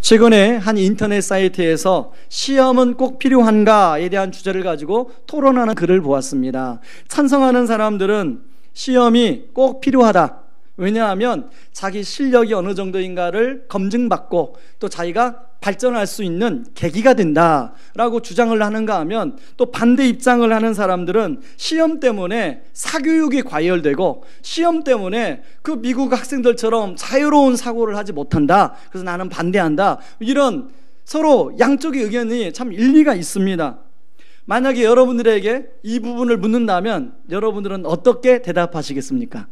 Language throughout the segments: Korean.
최근에 한 인터넷 사이트에서 시험은 꼭 필요한가에 대한 주제를 가지고 토론하는 글을 보았습니다. 찬성하는 사람들은 시험이 꼭 필요하다. 왜냐하면 자기 실력이 어느 정도인가를 검증받고 또 자기가 발전할 수 있는 계기가 된다라고 주장을 하는가 하면, 또 반대 입장을 하는 사람들은 시험 때문에 사교육이 과열되고 시험 때문에 그 미국 학생들처럼 자유로운 사고를 하지 못한다, 그래서 나는 반대한다, 이런 서로 양쪽의 의견이 참 일리가 있습니다. 만약에 여러분들에게 이 부분을 묻는다면 여러분들은 어떻게 대답하시겠습니까?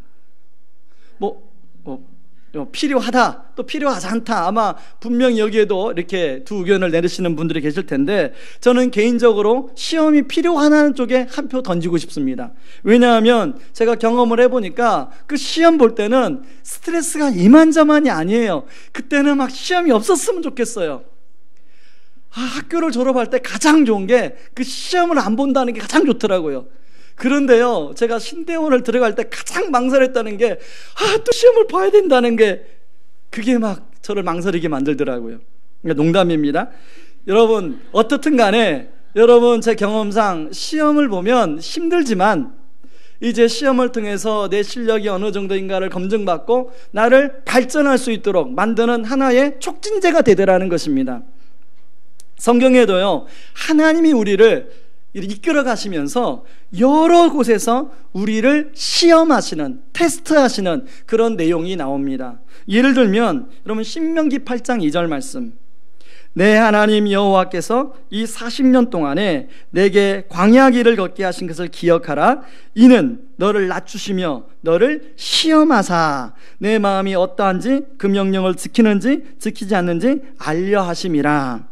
필요하다, 또 필요하지 않다, 아마 분명히 여기에도 이렇게 두 의견을 내리시는 분들이 계실 텐데, 저는 개인적으로 시험이 필요하다는 쪽에 한 표 던지고 싶습니다. 왜냐하면 제가 경험을 해보니까 그 시험 볼 때는 스트레스가 이만저만이 아니에요. 그때는 막 시험이 없었으면 좋겠어요. 학교를 졸업할 때 가장 좋은 게 그 시험을 안 본다는 게 가장 좋더라고요. 그런데요, 제가 신대원을 들어갈 때 가장 망설였다는 게 또 시험을 봐야 된다는 게, 그게 막 저를 망설이게 만들더라고요. 그러니까 농담입니다. 여러분, 어떻든 간에 여러분, 제 경험상 시험을 보면 힘들지만 이제 시험을 통해서 내 실력이 어느 정도인가를 검증받고 나를 발전할 수 있도록 만드는 하나의 촉진제가 되더라는 것입니다. 성경에도요, 하나님이 우리를 이끌어 가시면서 여러 곳에서 우리를 시험하시는, 테스트하시는 그런 내용이 나옵니다. 예를 들면 여러분, 신명기 8장 2절 말씀, 내 하나님 여호와께서 이 40년 동안에 내게 광야 길을 걷게 하신 것을 기억하라. 이는 너를 낮추시며 너를 시험하사 내 마음이 어떠한지 그 명령을 지키는지 지키지 않는지 알려 하심이라.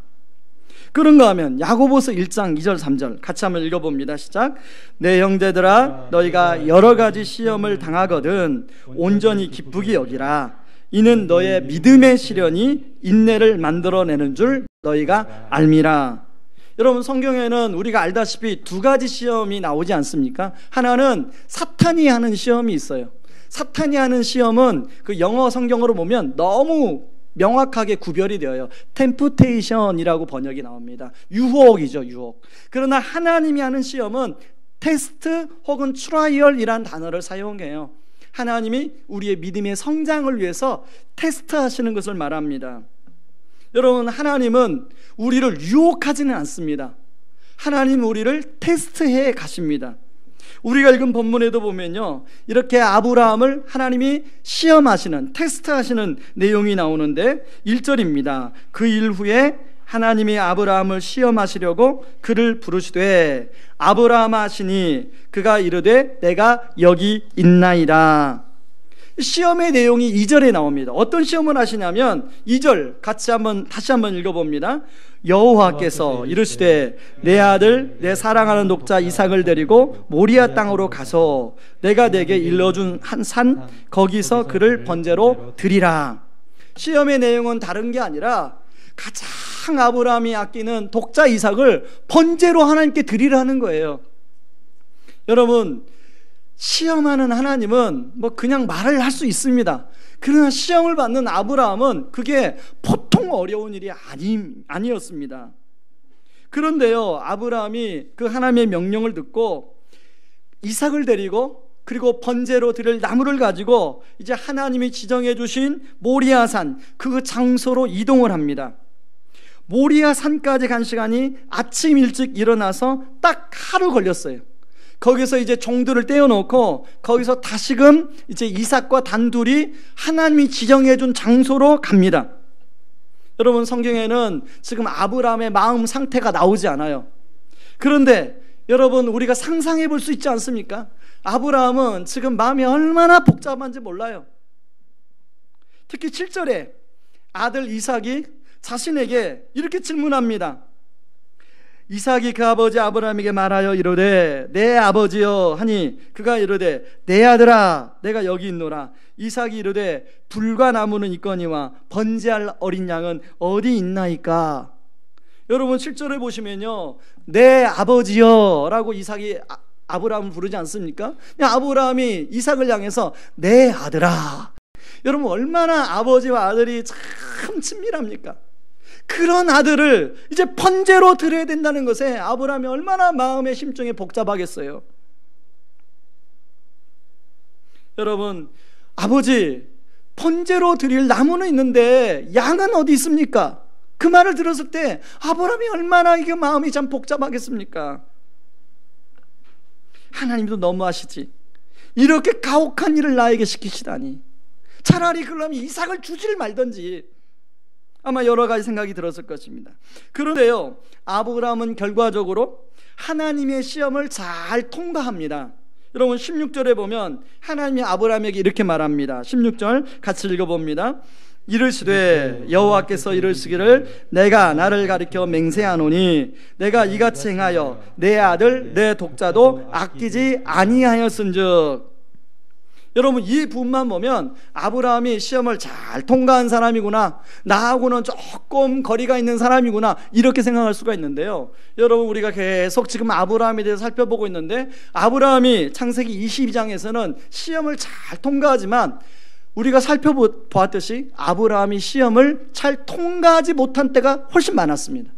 그런가 하면 야고보서 1장 2절 3절 같이 한번 읽어봅니다. 시작. 내 형제들아, 너희가 여러 가지 시험을 당하거든 온전히 기쁘게 여기라. 이는 너의 믿음의 시련이 인내를 만들어내는 줄 너희가 알미라. 여러분, 성경에는 우리가 알다시피 두 가지 시험이 나오지 않습니까? 하나는 사탄이 하는 시험이 있어요. 사탄이 하는 시험은 그 영어 성경으로 보면 너무 명확하게 구별이 되어요. 템프테이션이라고 번역이 나옵니다. 유혹이죠, 유혹. 그러나 하나님이 하는 시험은 테스트 혹은 트라이얼이란 단어를 사용해요. 하나님이 우리의 믿음의 성장을 위해서 테스트하시는 것을 말합니다. 여러분, 하나님은 우리를 유혹하지는 않습니다. 하나님은 우리를 테스트해 가십니다. 우리가 읽은 본문에도 보면요, 이렇게 아브라함을 하나님이 시험하시는, 테스트하시는 내용이 나오는데 1절입니다. 그 일 후에 하나님이 아브라함을 시험하시려고 그를 부르시되 아브라함 하시니 그가 이르되 내가 여기 있나이다. 시험의 내용이 2절에 나옵니다. 어떤 시험을 하시냐면 2절 다시 한번 읽어봅니다. 여호와께서 이르시되 내 아들 내 사랑하는 독자 이삭을 데리고 모리아 땅으로 가서 내가 내게 일러준 한 산 거기서 그를 번제로 드리라. 시험의 내용은 다른 게 아니라 가장 아브라함이 아끼는 독자 이삭을 번제로 하나님께 드리라는 거예요. 여러분, 시험하는 하나님은 그냥 말을 할 수 있습니다. 그러나 시험을 받는 아브라함은 그게 보통 어려운 일이 아니었습니다. 그런데요, 아브라함이 그 하나님의 명령을 듣고 이삭을 데리고 그리고 번제로 드릴 나무를 가지고 이제 하나님이 지정해 주신 모리아산 그 장소로 이동을 합니다. 모리아산까지 간 시간이 아침 일찍 일어나서 딱 하루 걸렸어요. 거기서 이제 종들을 떼어놓고 거기서 다시금 이제 이삭과 단둘이 하나님이 지정해 준 장소로 갑니다. 여러분, 성경에는 지금 아브라함의 마음 상태가 나오지 않아요. 그런데 여러분, 우리가 상상해 볼 수 있지 않습니까? 아브라함은 지금 마음이 얼마나 복잡한지 몰라요. 특히 7절에 아들 이삭이 자신에게 이렇게 질문합니다. 이삭이 그 아버지 아브라함에게 말하여 이르되 내 아버지여 하니 그가 이르되 내 아들아 내가 여기 있노라. 이삭이 이르되 불과 나무는 있거니와 번제할 어린 양은 어디 있나이까. 여러분, 7절을 보시면요, 내 아버지여 라고 이삭이 아브라함을 부르지 않습니까? 아브라함이 이삭을 향해서 내 아들아. 여러분, 얼마나 아버지와 아들이 참 친밀합니까? 그런 아들을 이제 번제로 드려야 된다는 것에 아브라함이 얼마나 마음의 심정이 복잡하겠어요. 여러분, 아버지, 번제로 드릴 나무는 있는데 양은 어디 있습니까? 그 말을 들었을 때 아브라함이 얼마나 이게 마음이 참 복잡하겠습니까? 하나님도 너무하시지. 이렇게 가혹한 일을 나에게 시키시다니. 차라리 그러면 이삭을 주지를 말든지. 아마 여러 가지 생각이 들었을 것입니다. 그런데요, 아브라함은 결과적으로 하나님의 시험을 잘 통과합니다. 여러분 16절에 보면 하나님이 아브라함에게 이렇게 말합니다. 16절 같이 읽어봅니다. 이르시되 여호와께서 이르시기를 내가 나를 가리켜 맹세하노니 내가 이같이 행하여 내 아들 내 독자도 아끼지 아니하였은즉. 여러분 이 부분만 보면 아브라함이 시험을 잘 통과한 사람이구나, 나하고는 조금 거리가 있는 사람이구나, 이렇게 생각할 수가 있는데요. 여러분 우리가 계속 지금 아브라함에 대해서 살펴보고 있는데, 아브라함이 창세기 22장에서는 시험을 잘 통과하지만 우리가 살펴보았듯이 아브라함이 시험을 잘 통과하지 못한 때가 훨씬 많았습니다.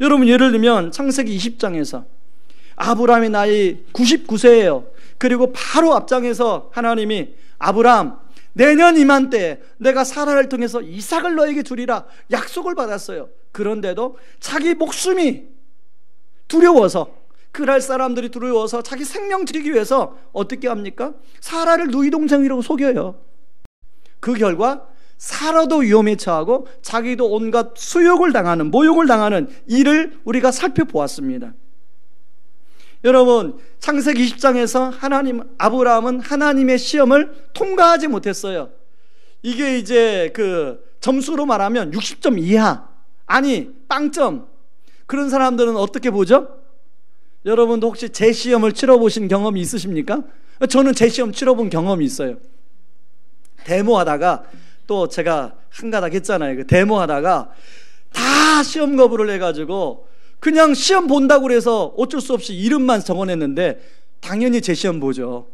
여러분 예를 들면 창세기 20장에서 아브라함의 나이 99세예요. 그리고 바로 앞장에서 하나님이 아브라함, 내년 이맘때에 내가 사라를 통해서 이삭을 너에게 주리라 약속을 받았어요. 그런데도 자기 목숨이 두려워서, 그날 사람들이 두려워서 자기 생명 드리기 위해서 어떻게 합니까? 사라를 누이 동생이라고 속여요. 그 결과 사라도 위험에 처하고 자기도 온갖 수욕을 당하는, 모욕을 당하는 일을 우리가 살펴보았습니다. 여러분 창세기 20장에서 아브라함은 하나님의 시험을 통과하지 못했어요. 이게 이제 그 점수로 말하면 60점 이하, 아니 빵점. 그런 사람들은 어떻게 보죠? 여러분도 혹시 재시험을 치러보신 경험이 있으십니까? 저는 재시험 치러본 경험이 있어요. 데모하다가, 또 제가 한가닥 했잖아요. 그 데모하다가 다 시험 거부를 해가지고 그냥 시험 본다고 그래서 어쩔 수 없이 이름만 적어냈는데 당연히 제 시험 보죠.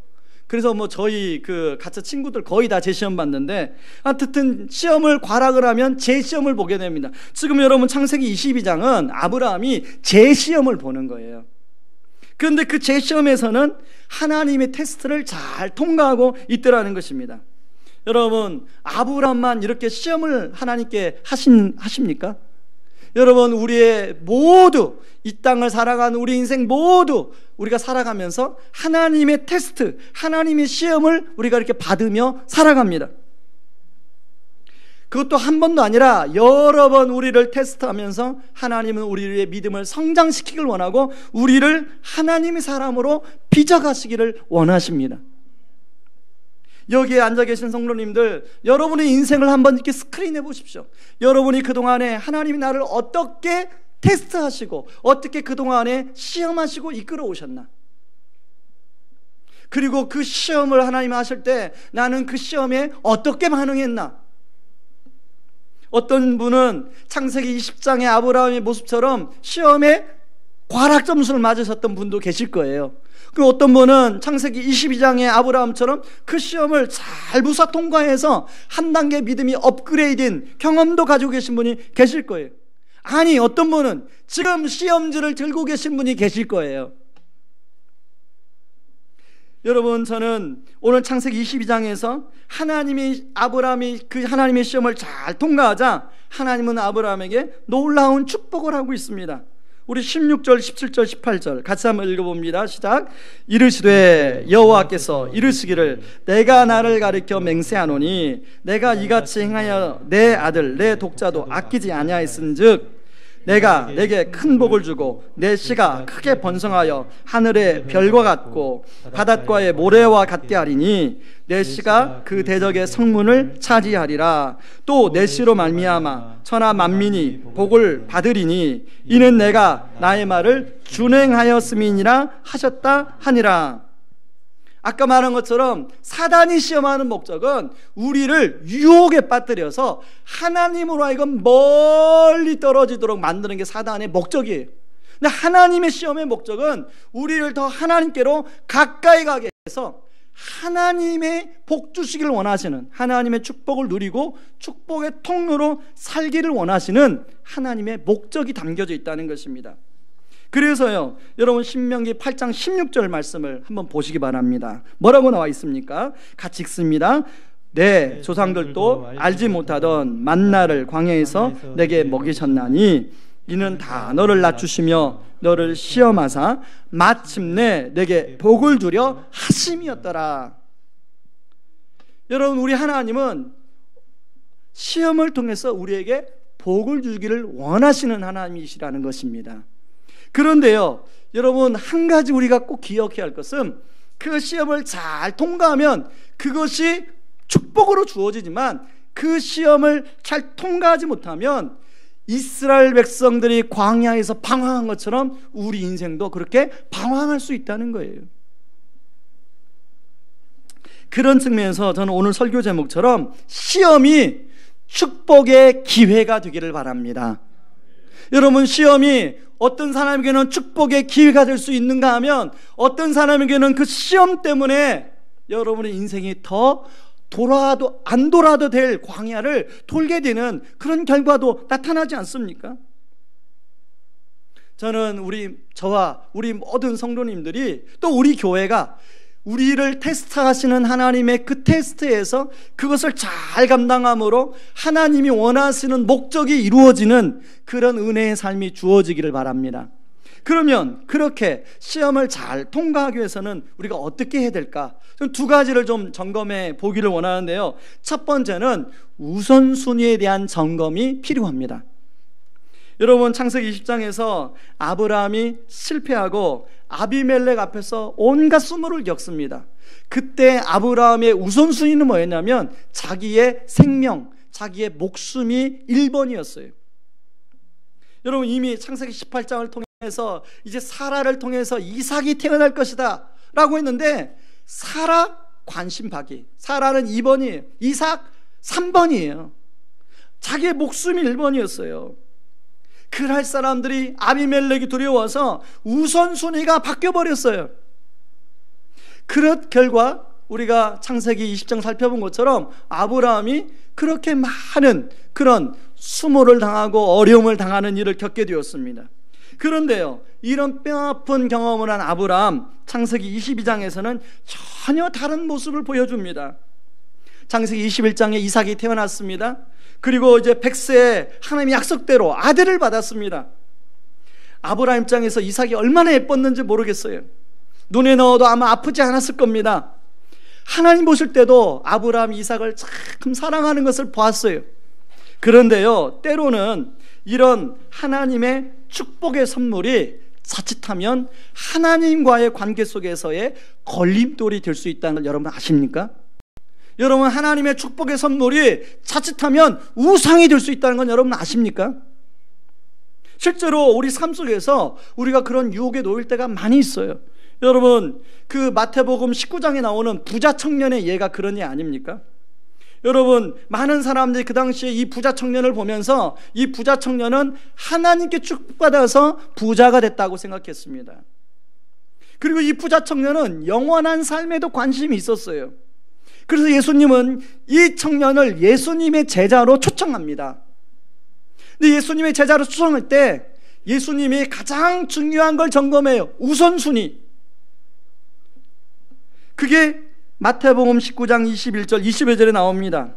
그래서 뭐 저희 그 같이 친구들 거의 다 제 시험 봤는데, 하여튼 시험을 과락을 하면 제 시험을 보게 됩니다. 지금 여러분 창세기 22장은 아브라함이 제 시험을 보는 거예요. 그런데 그 제 시험에서는 하나님의 테스트를 잘 통과하고 있더라는 것입니다. 여러분 아브라함만 이렇게 시험을 하나님께 하십니까? 여러분 우리의 모두 이 땅을 살아가는 우리 인생 모두 우리가 살아가면서 하나님의 테스트, 하나님의 시험을 우리가 이렇게 받으며 살아갑니다. 그것도 한 번도 아니라 여러 번 우리를 테스트하면서 하나님은 우리의 믿음을 성장시키길 원하고 우리를 하나님의 사람으로 빚어가시기를 원하십니다. 여기에 앉아 계신 성도님들, 여러분의 인생을 한번 이렇게 스크린해 보십시오. 여러분이 그동안에 하나님이 나를 어떻게 테스트하시고 어떻게 그동안에 시험하시고 이끌어 오셨나? 그리고 그 시험을 하나님이 하실 때 나는 그 시험에 어떻게 반응했나? 어떤 분은 창세기 20장의 아브라함의 모습처럼 시험에 과락 점수를 맞으셨던 분도 계실 거예요. 그리고 어떤 분은 창세기 22장의 아브라함처럼 그 시험을 잘 무사 통과해서 한 단계 믿음이 업그레이드된 경험도 가지고 계신 분이 계실 거예요. 아니 어떤 분은 지금 시험지를 들고 계신 분이 계실 거예요. 여러분 저는 오늘 창세기 22장에서 아브라함이 그 하나님의 시험을 잘 통과하자 하나님은 아브라함에게 놀라운 축복을 하고 있습니다. 우리 16절, 17절, 18절 같이 한번 읽어봅니다. 시작. 이르시되 여호와께서 이르시기를 내가 나를 가리켜 맹세하노니 내가 이같이 행하여 내 아들 내 독자도 아끼지 아니하였은즉 내가 내게 큰 복을 주고 내 씨가 크게 번성하여 하늘의 별과 같고 바닷가의 모래와 같게 하리니 내 씨가 그 대적의 성문을 차지하리라. 또 내 씨로 말미암아 천하 만민이 복을 받으리니 이는 내가 나의 말을 준행하였음이니라 하셨다 하니라. 아까 말한 것처럼 사단이 시험하는 목적은 우리를 유혹에 빠뜨려서 하나님으로 하여금 멀리 떨어지도록 만드는 게 사단의 목적이에요. 근데 하나님의 시험의 목적은 우리를 더 하나님께로 가까이 가게 해서 하나님의 복 주시기를 원하시는, 하나님의 축복을 누리고 축복의 통로로 살기를 원하시는 하나님의 목적이 담겨져 있다는 것입니다. 그래서요, 여러분 신명기 8장 16절 말씀을 한번 보시기 바랍니다. 뭐라고 나와 있습니까? 같이 읽습니다. 내 조상들도 알지 못하던 만나를 광야에서 내게 먹이셨나니 이는 다 너를 낮추시며 너를 시험하사 마침내 내게 복을 주려 하심이었더라. 여러분, 우리 하나님은 시험을 통해서 우리에게 복을 주기를 원하시는 하나님이시라는 것입니다. 그런데요, 여러분, 한 가지 우리가 꼭 기억해야 할 것은 그 시험을 잘 통과하면 그것이 축복으로 주어지지만 그 시험을 잘 통과하지 못하면 이스라엘 백성들이 광야에서 방황한 것처럼 우리 인생도 그렇게 방황할 수 있다는 거예요. 그런 측면에서 저는 오늘 설교 제목처럼 시험이 축복의 기회가 되기를 바랍니다. 여러분, 시험이 어떤 사람에게는 축복의 기회가 될 수 있는가 하면 어떤 사람에게는 그 시험 때문에 여러분의 인생이 더 돌아도 안 돌아도 될 광야를 돌게 되는 그런 결과도 나타나지 않습니까? 저는 저와 우리 모든 성도님들이 또 우리 교회가 우리를 테스트하시는 하나님의 그 테스트에서 그것을 잘 감당함으로 하나님이 원하시는 목적이 이루어지는 그런 은혜의 삶이 주어지기를 바랍니다. 그러면 그렇게 시험을 잘 통과하기 위해서는 우리가 어떻게 해야 될까? 두 가지를 좀 점검해 보기를 원하는데요. 첫 번째는 우선순위에 대한 점검이 필요합니다. 여러분, 창세기 20장에서 아브라함이 실패하고 아비멜렉 앞에서 온갖 수모를 겪습니다. 그때 아브라함의 우선순위는 뭐였냐면 자기의 생명, 자기의 목숨이 1번이었어요. 여러분, 이미 창세기 18장을 통해서 이제 사라를 통해서 이삭이 태어날 것이다 라고 했는데 사라 관심 파기, 사라는 2번이에요. 이삭 3번이에요. 자기의 목숨이 1번이었어요. 그날 사람들이 아비멜렉이 두려워서 우선순위가 바뀌어버렸어요. 그런 결과 우리가 창세기 20장 살펴본 것처럼 아브라함이 그렇게 많은 그런 수모를 당하고 어려움을 당하는 일을 겪게 되었습니다. 그런데요, 이런 뼈아픈 경험을 한 아브라함, 창세기 22장에서는 전혀 다른 모습을 보여줍니다. 창세기 21장에 이삭이 태어났습니다. 그리고 이제 100세에 하나님의 약속대로 아들을 받았습니다. 아브라함 입장에서 이삭이 얼마나 예뻤는지 모르겠어요. 눈에 넣어도 아마 아프지 않았을 겁니다. 하나님 보실 때도 아브라함 이삭을 참 사랑하는 것을 보았어요. 그런데요, 때로는 이런 하나님의 축복의 선물이 자칫하면 하나님과의 관계 속에서의 걸림돌이 될 수 있다는 걸 여러분 아십니까? 여러분, 하나님의 축복의 선물이 자칫하면 우상이 될 수 있다는 건 여러분 아십니까? 실제로 우리 삶 속에서 우리가 그런 유혹에 놓일 때가 많이 있어요. 여러분, 그 마태복음 19장에 나오는 부자 청년의 예가 그런 예 아닙니까? 여러분, 많은 사람들이 그 당시에 이 부자 청년을 보면서 이 부자 청년은 하나님께 축복받아서 부자가 됐다고 생각했습니다. 그리고 이 부자 청년은 영원한 삶에도 관심이 있었어요. 그래서 예수님은 이 청년을 예수님의 제자로 초청합니다. 근데 예수님의 제자로 초청할 때 예수님이 가장 중요한 걸 점검해요. 우선순위. 그게 마태복음 19장 21절 22절에 나옵니다.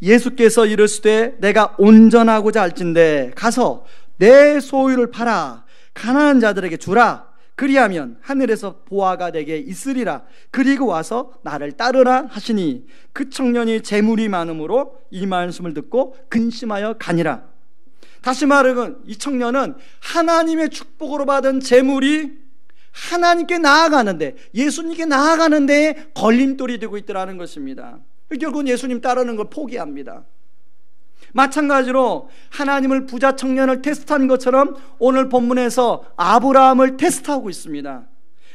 예수께서 이르시되 내가 온전하고자 할진대 가서 내 소유를 팔아 가난한 자들에게 주라. 그리하면 하늘에서 보화가 내게 있으리라. 그리고 와서 나를 따르라 하시니 그 청년이 재물이 많음으로 이 말씀을 듣고 근심하여 가니라. 다시 말하면 이 청년은 하나님의 축복으로 받은 재물이 하나님께 나아가는데, 예수님께 나아가는 데에 걸림돌이 되고 있더라는 것입니다. 결국은 예수님 따르는 걸 포기합니다. 마찬가지로 하나님을 부자 청년을 테스트한 것처럼 오늘 본문에서 아브라함을 테스트하고 있습니다.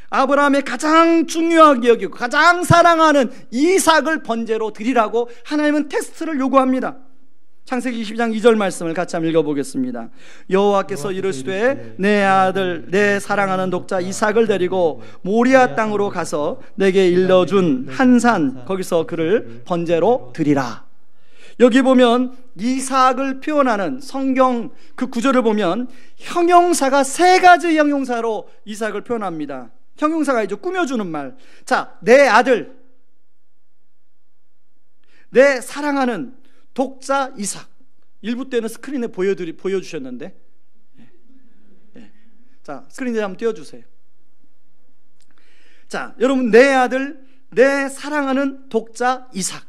아브라함의 가장 중요하게 여기고 가장 사랑하는 이삭을 번제로 드리라고 하나님은 테스트를 요구합니다. 창세기 22장 2절 말씀을 같이 한번 읽어보겠습니다. 여호와께서 이르시되 내 아들 내 사랑하는 독자 이삭을 데리고 모리아 땅으로 가서 내게 일러준 한 산 거기서 그를 번제로 드리라. 여기 보면 이삭을 표현하는 성경 그 구절을 보면 형용사가 세 가지 형용사로 이삭을 표현합니다. 형용사가 이제 꾸며주는 말. 자, 내 아들, 내 사랑하는 독자 이삭. 일부 때는 스크린에 보여주셨는데, 자, 스크린에 한번 띄워주세요. 자, 여러분, 내 아들, 내 사랑하는 독자 이삭.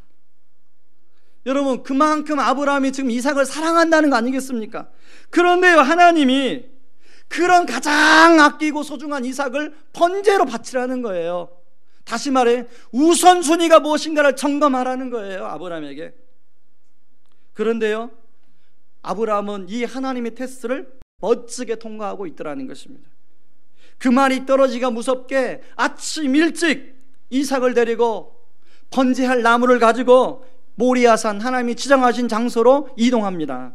여러분, 그만큼 아브라함이 지금 이삭을 사랑한다는 거 아니겠습니까? 그런데요, 하나님이 그런 가장 아끼고 소중한 이삭을 번제로 바치라는 거예요. 다시 말해 우선순위가 무엇인가를 점검하라는 거예요, 아브라함에게. 그런데요, 아브라함은 이 하나님의 테스트를 멋지게 통과하고 있더라는 것입니다. 그 말이 떨어지기가 무섭게 아침 일찍 이삭을 데리고 번제할 나무를 가지고 모리아산, 하나님이 지정하신 장소로 이동합니다.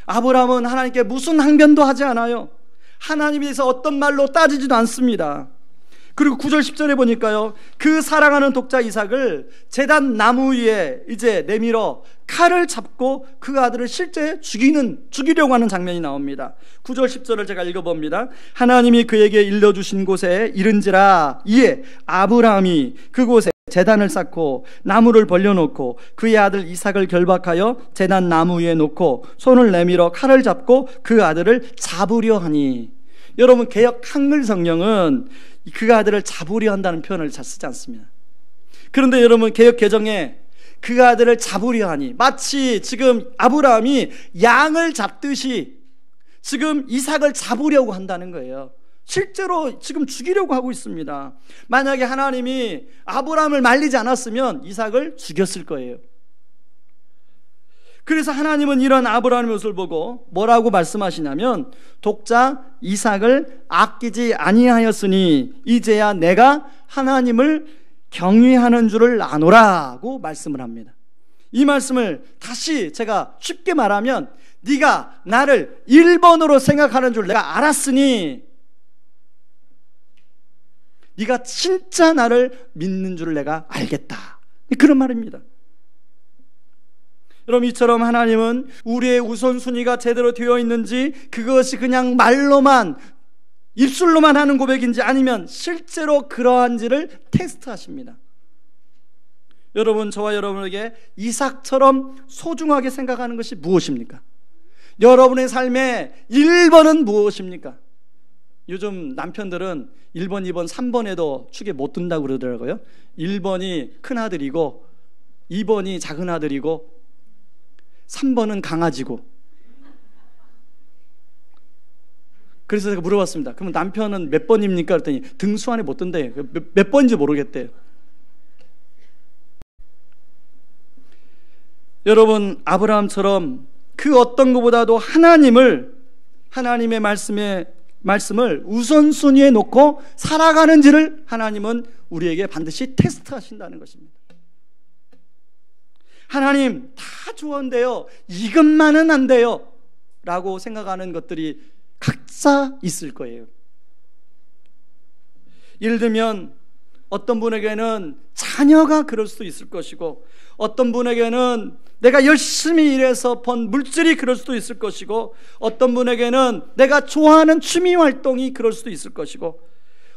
아브라함은 하나님께 무슨 항변도 하지 않아요. 하나님에 대해서 어떤 말로 따지지도 않습니다. 그리고 9절 10절에 보니까요, 그 사랑하는 독자 이삭을 제단 나무 위에 이제 내밀어 칼을 잡고 그 아들을 실제 죽이려고 하는 장면이 나옵니다. 9절 10절을 제가 읽어봅니다. 하나님이 그에게 일러주신 곳에 이른지라 이에 아브라함이 그곳에 제단을 쌓고 나무를 벌려놓고 그의 아들 이삭을 결박하여 제단 나무 위에 놓고 손을 내밀어 칼을 잡고 그 아들을 잡으려 하니. 여러분, 개역 한글 성경은 그 아들을 잡으려 한다는 표현을 잘 쓰지 않습니다. 그런데 여러분, 개역 개정에 그 아들을 잡으려 하니, 마치 지금 아브라함이 양을 잡듯이 지금 이삭을 잡으려고 한다는 거예요. 실제로 지금 죽이려고 하고 있습니다. 만약에 하나님이 아브라함을 말리지 않았으면 이삭을 죽였을 거예요. 그래서 하나님은 이런 아브라함의 모습을 보고 뭐라고 말씀하시냐면, 독자 이삭을 아끼지 아니하였으니 이제야 내가 하나님을 경외하는 줄을 아노라고 말씀을 합니다. 이 말씀을 다시 제가 쉽게 말하면, 네가 나를 1번으로 생각하는 줄 내가 알았으니 네가 진짜 나를 믿는 줄을 내가 알겠다, 그런 말입니다. 여러분, 이처럼 하나님은 우리의 우선순위가 제대로 되어 있는지, 그것이 그냥 말로만 입술로만 하는 고백인지 아니면 실제로 그러한지를 테스트하십니다. 여러분, 저와 여러분에게 이삭처럼 소중하게 생각하는 것이 무엇입니까? 여러분의 삶의 1번은 무엇입니까? 요즘 남편들은 1번, 2번, 3번에도 축에 못 든다고 그러더라고요. 1번이 큰아들이고 2번이 작은아들이고 3번은 강아지고. 그래서 제가 물어봤습니다. 그러면 남편은 몇 번입니까? 그랬더니 등수 안에 못 든대요. 몇 번인지 모르겠대요. 여러분, 아브라함처럼 그 어떤 것보다도 하나님의 말씀을 우선순위에 놓고 살아가는지를 하나님은 우리에게 반드시 테스트하신다는 것입니다. 하나님, 다 좋은데요, 이것만은 안 돼요 라고 생각하는 것들이 각자 있을 거예요. 예를 들면 어떤 분에게는 자녀가 그럴 수도 있을 것이고, 어떤 분에게는 내가 열심히 일해서 번 물질이 그럴 수도 있을 것이고, 어떤 분에게는 내가 좋아하는 취미활동이 그럴 수도 있을 것이고,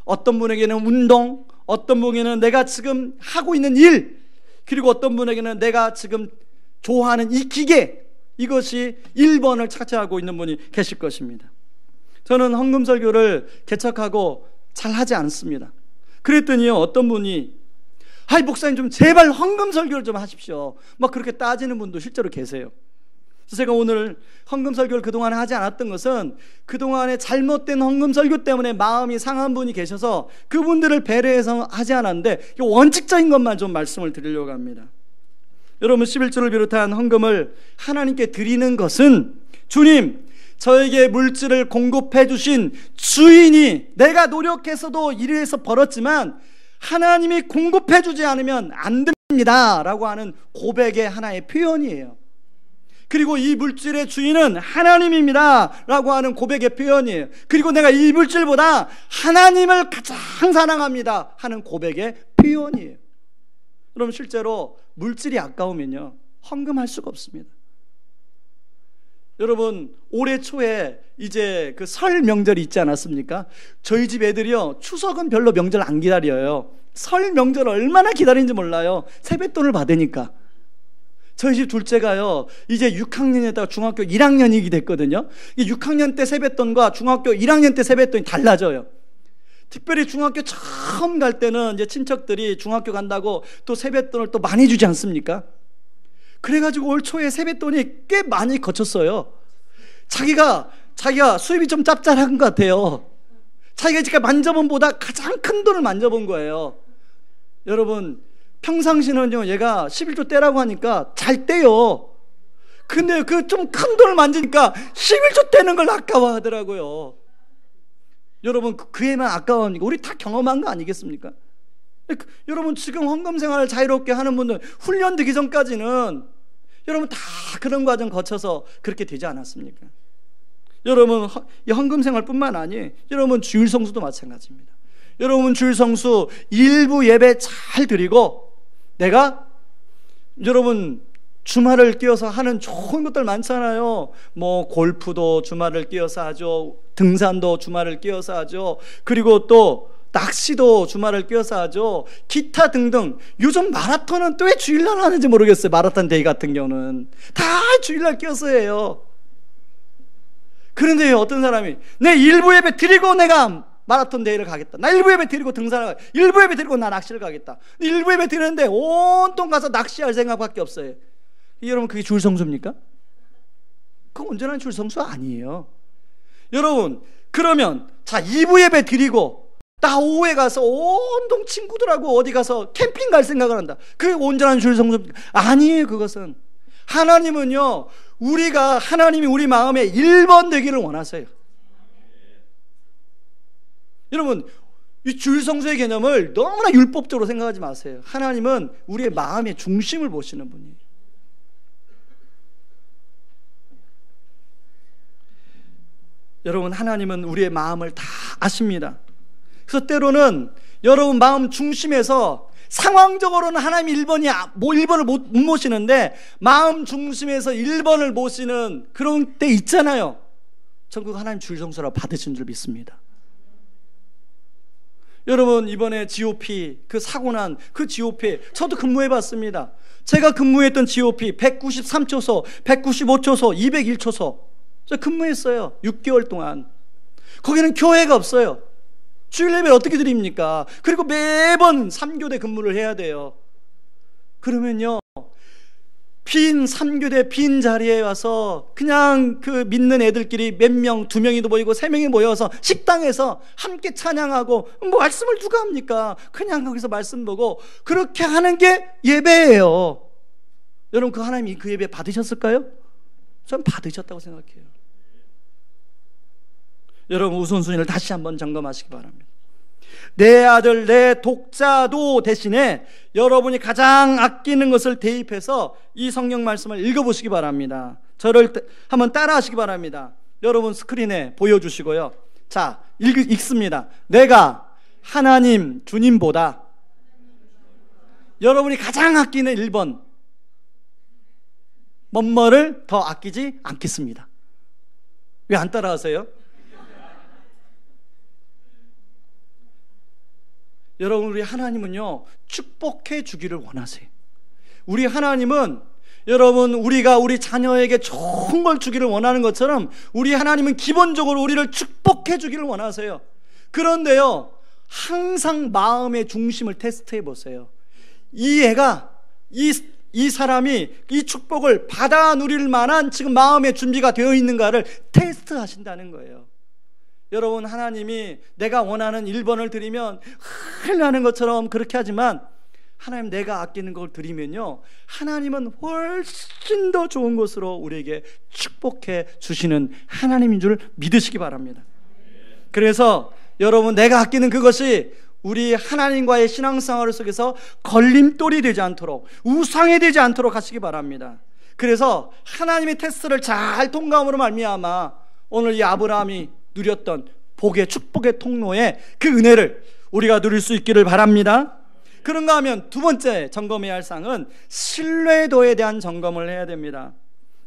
어떤 분에게는 운동, 어떤 분에게는 내가 지금 하고 있는 일, 그리고 어떤 분에게는 내가 지금 좋아하는 이 기계, 이것이 1번을 차지하고 있는 분이 계실 것입니다. 저는 헌금설교를 개척하고 잘 하지 않습니다. 그랬더니요, 어떤 분이 아이 목사님 좀 제발 헌금설교를 좀 하십시오, 막 그렇게 따지는 분도 실제로 계세요. 그래서 제가 오늘 헌금설교를 그동안에 하지 않았던 것은 그동안에 잘못된 헌금설교 때문에 마음이 상한 분이 계셔서 그분들을 배려해서 하지 않았는데, 원칙적인 것만 좀 말씀을 드리려고 합니다. 여러분, 11조를 비롯한 헌금을 하나님께 드리는 것은 주님, 저에게 물질을 공급해 주신 주인이 내가 노력해서도 일해서 벌었지만 하나님이 공급해 주지 않으면 안 됩니다 라고 하는 고백의 하나의 표현이에요. 그리고 이 물질의 주인은 하나님입니다 라고 하는 고백의 표현이에요. 그리고 내가 이 물질보다 하나님을 가장 사랑합니다 하는 고백의 표현이에요. 그럼 실제로 물질이 아까우면요, 헌금할 수가 없습니다. 여러분, 올해 초에 이제 그 설 명절이 있지 않았습니까? 저희 집 애들이요, 추석은 별로 명절 안 기다려요. 설 명절 얼마나 기다리는지 몰라요. 세뱃돈을 받으니까. 저희 집 둘째가요, 이제 6학년에다가 중학교 1학년이 됐거든요. 6학년 때 세뱃돈과 중학교 1학년 때 세뱃돈이 달라져요. 특별히 중학교 처음 갈 때는 이제 친척들이 중학교 간다고 또 세뱃돈을 또 많이 주지 않습니까? 그래가지고 올 초에 세뱃돈이 꽤 많이 거쳤어요. 자기가 수입이 좀 짭짤한 것 같아요. 자기가 지금 만져본 보다 가장 큰 돈을 만져본 거예요. 여러분, 평상시는요, 얘가 11조 떼라고 하니까 잘 떼요. 근데 그 좀 큰 돈을 만지니까 11조 떼는 걸 아까워하더라고요. 여러분, 그 애만 아까워합니까? 우리 다 경험한 거 아니겠습니까? 여러분, 지금 헌금 생활을 자유롭게 하는 분들, 훈련 되기 전까지는 여러분 다 그런 과정 거쳐서 그렇게 되지 않았습니까? 여러분, 이 헌금 생활뿐만 아니에요. 여러분, 주일 성수도 마찬가지입니다. 여러분, 주일 성수 일부 예배 잘 드리고, 내가 여러분 주말을 끼워서 하는 좋은 것들 많잖아요. 뭐 골프도 주말을 끼워서 하죠. 등산도 주말을 끼워서 하죠. 그리고 또 낚시도 주말을 끼워서 하죠. 기타 등등. 요즘 마라톤은 또 왜 주일날 하는지 모르겠어요. 마라톤 데이 같은 경우는 다 주일날 끼워서 해요. 그런데 어떤 사람이 내 일부 예배 드리고 내가 마라톤 데이를 가겠다. 나 일부 예배 드리고 등산을 가겠다. 일부 예배 드리고 나 낚시를 가겠다. 일부 예배 드리는데 온통 가서 낚시할 생각밖에 없어요. 여러분, 그게 주일 성수입니까? 그건 온전한 주일 성수 아니에요. 여러분, 그러면 자 2부 예배 드리고 나 오후에 가서 온통 친구들하고 어디 가서 캠핑 갈 생각을 한다. 그게 온전한 주일 성수입니까? 아니에요. 그것은 하나님은요, 하나님이 우리 마음에 1번 되기를 원하세요. 여러분, 이 주일 성수의 개념을 너무나 율법적으로 생각하지 마세요. 하나님은 우리의 마음의 중심을 보시는 분이에요. 여러분, 하나님은 우리의 마음을 다 아십니다. 그래서 때로는 여러분 마음 중심에서 상황적으로는 하나님 1번을 못 모시는데 마음 중심에서 1번을 모시는 그런 때 있잖아요. 전 그거 하나님 주일 성수라고 받으신 줄 믿습니다. 여러분, 이번에 GOP 그 사고 난 그 GOP 저도 근무해 봤습니다. 제가 근무했던 GOP 193초소, 195초소, 201초소 저 근무했어요. 6개월 동안. 거기는 교회가 없어요. 주일 예배를 어떻게 드립니까? 그리고 매번 3교대 근무를 해야 돼요. 그러면요, 빈 3교대 빈 자리에 와서 그냥 그 믿는 애들끼리 몇 명, 2명이도 모이고 3명이 모여서 식당에서 함께 찬양하고, 뭐 말씀을 누가 합니까? 그냥 거기서 말씀 보고 그렇게 하는 게 예배예요. 여러분, 그 하나님이 그 예배 받으셨을까요? 전 받으셨다고 생각해요. 여러분, 우선순위를 다시 한번 점검하시기 바랍니다. 내 아들, 내 독자도 대신에 여러분이 가장 아끼는 것을 대입해서 이 성경 말씀을 읽어보시기 바랍니다. 저를 한번 따라하시기 바랍니다. 여러분 스크린에 보여주시고요. 자, 읽습니다. 내가 하나님 주님보다 여러분이 가장 아끼는 1번 뭐뭐를 더 아끼지 않겠습니다. 왜 안 따라하세요? 여러분, 우리 하나님은요, 축복해 주기를 원하세요. 우리 하나님은 여러분, 우리가 우리 자녀에게 좋은 걸 주기를 원하는 것처럼 우리 하나님은 기본적으로 우리를 축복해 주기를 원하세요. 그런데요, 항상 마음의 중심을 테스트해 보세요. 이 애가 이 사람이 이 축복을 받아 누릴 만한 지금 마음의 준비가 되어 있는가를 테스트 하신다는 거예요. 여러분, 하나님이 내가 원하는 1번을 드리면 흘러하는 것처럼 그렇게 하지만 하나님 내가 아끼는 걸 드리면요, 하나님은 훨씬 더 좋은 것으로 우리에게 축복해 주시는 하나님인 줄 믿으시기 바랍니다. 그래서 여러분, 내가 아끼는 그것이 우리 하나님과의 신앙생활 속에서 걸림돌이 되지 않도록, 우상이 되지 않도록 하시기 바랍니다. 그래서 하나님의 테스트를 잘 통과함으로 말미암아 오늘 이 아브라함이 누렸던 복의 축복의 통로에 그 은혜를 우리가 누릴 수 있기를 바랍니다. 그런가 하면 두 번째 점검해야 할 사항은 신뢰도에 대한 점검을 해야 됩니다.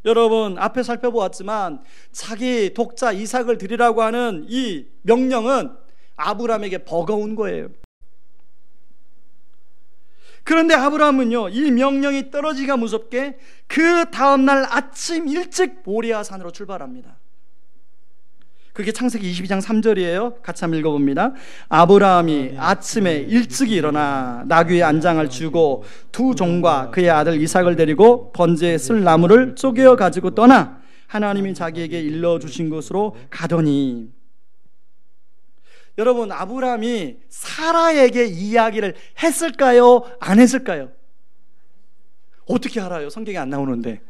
여러분, 앞에 살펴보았지만 자기 독자 이삭을 드리라고 하는 이 명령은 아브라함에게 버거운 거예요. 그런데 아브라함은요, 이 명령이 떨어지기가 무섭게 그 다음날 아침 일찍 모리아 산으로 출발합니다. 그게 창세기 22장 3절이에요. 같이 한번 읽어봅니다. 아브라함이 아침에 일찍 일어나 나귀의 안장을 주고 두 종과 그의 아들 이삭을 데리고 번제에 쓸 나무를 쪼개어 가지고 떠나 하나님이 자기에게 일러주신 곳으로 가더니, 여러분, 아브라함이 사라에게 이야기를 했을까요? 안 했을까요? 어떻게 알아요? 성경에 안 나오는데.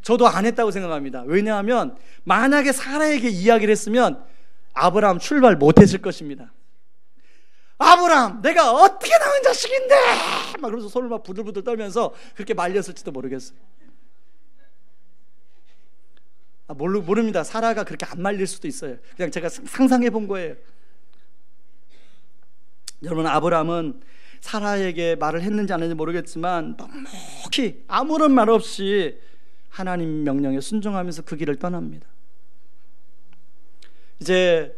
저도 안 했다고 생각합니다. 왜냐하면 만약에 사라에게 이야기를 했으면 아브라함 출발 못했을 것입니다. 아브라함, 내가 어떻게 낳은 자식인데! 막 그러면서 손을 막 부들부들 떨면서 그렇게 말렸을지도 모르겠어요. 모릅니다. 사라가 그렇게 안 말릴 수도 있어요. 그냥 제가 상상해 본 거예요. 여러분, 아브라함은 사라에게 말을 했는지 안 했는지 모르겠지만 넉넉히 아무런 말 없이 하나님 명령에 순종하면서 그 길을 떠납니다. 이제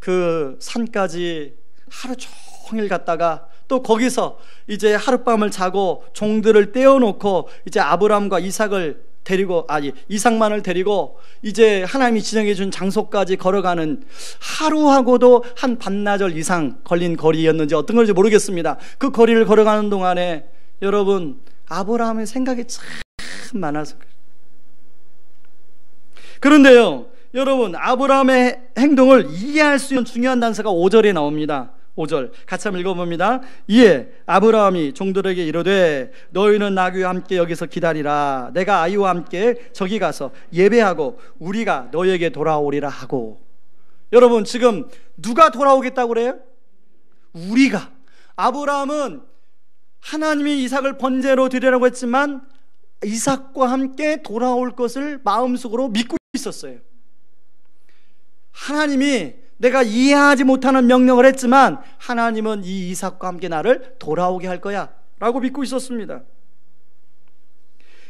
그 산까지 하루 종일 갔다가 또 거기서 이제 하룻밤을 자고 종들을 떼어놓고 이제 아브라함과 이삭만을 데리고 이제 하나님이 지정해 준 장소까지 걸어가는, 하루하고도 한 반나절 이상 걸린 거리였는지 어떤 건지 모르겠습니다. 그 거리를 걸어가는 동안에 여러분, 아브라함의 생각이 참 많아서 그래요. 그런데요, 여러분, 아브라함의 행동을 이해할 수 있는 중요한 단서가 5절에 나옵니다. 5절 같이 한번 읽어봅니다. 이에 아브라함이 종들에게 이르되 너희는 나귀와 함께 여기서 기다리라. 내가 아이와 함께 저기 가서 예배하고 우리가 너희에게 돌아오리라 하고. 여러분, 지금 누가 돌아오겠다고 그래요? 우리가. 아브라함은 하나님이 이삭을 번제로 드리라고 했지만 이삭과 함께 돌아올 것을 마음속으로 믿고 있었어요. 하나님이 내가 이해하지 못하는 명령을 했지만 하나님은 이 이삭과 함께 나를 돌아오게 할 거야 라고 믿고 있었습니다.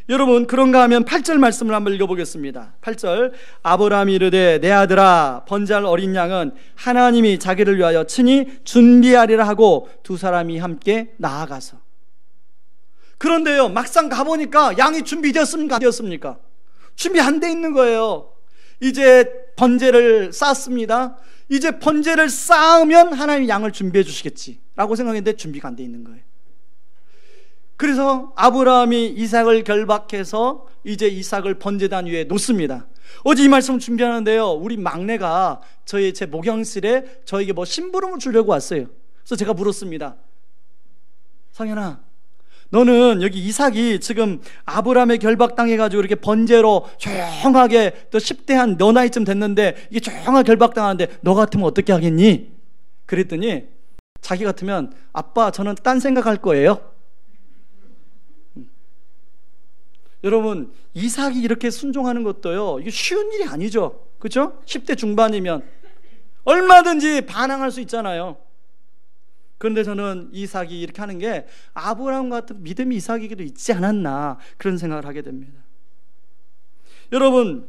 여러분, 그런가 하면 8절 말씀을 한번 읽어보겠습니다. 8절 아브라함이 이르되 내 아들아, 번제할 어린 양은 하나님이 자기를 위하여 친히 준비하리라 하고 두 사람이 함께 나아가서. 그런데요, 막상 가보니까 양이 준비되었습니까? 안 되었습니까? 준비 안 돼 있는 거예요. 이제 번제를 쌓습니다. 이제 번제를 쌓으면 하나님이 양을 준비해 주시겠지 라고 생각했는데 준비가 안 돼 있는 거예요. 그래서 아브라함이 이삭을 결박해서 이제 이삭을 번제단 위에 놓습니다. 어제 이 말씀 준비하는데요, 우리 막내가 제 목욕실에 저에게 뭐 심부름을 주려고 왔어요. 그래서 제가 물었습니다. 성현아, 너는 여기 이삭이 지금 아브라함의 결박당해가지고 이렇게 번제로 조용하게, 또 10대 한 너 나이쯤 됐는데 이게 조용하게 결박당하는데 너 같으면 어떻게 하겠니? 그랬더니 자기 같으면 아빠, 저는 딴 생각할 거예요. 여러분, 이삭이 이렇게 순종하는 것도요, 이게 쉬운 일이 아니죠. 그렇죠? 10대 중반이면 얼마든지 반항할 수 있잖아요. 그런데 저는 이삭이 이렇게 하는 게 아브라함 같은 믿음이 이삭에게도 있지 않았나, 그런 생각을 하게 됩니다. 여러분,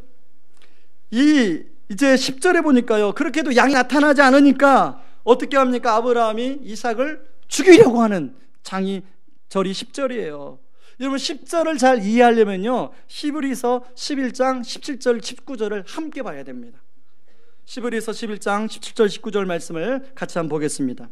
이제 10절에 보니까요, 그렇게도 양이 나타나지 않으니까 어떻게 합니까? 아브라함이 이삭을 죽이려고 하는 절이 10절이에요. 여러분, 10절을 잘 이해하려면요, 히브리서 11장 17절 19절을 함께 봐야 됩니다. 히브리서 11장 17절 19절 말씀을 같이 한번 보겠습니다.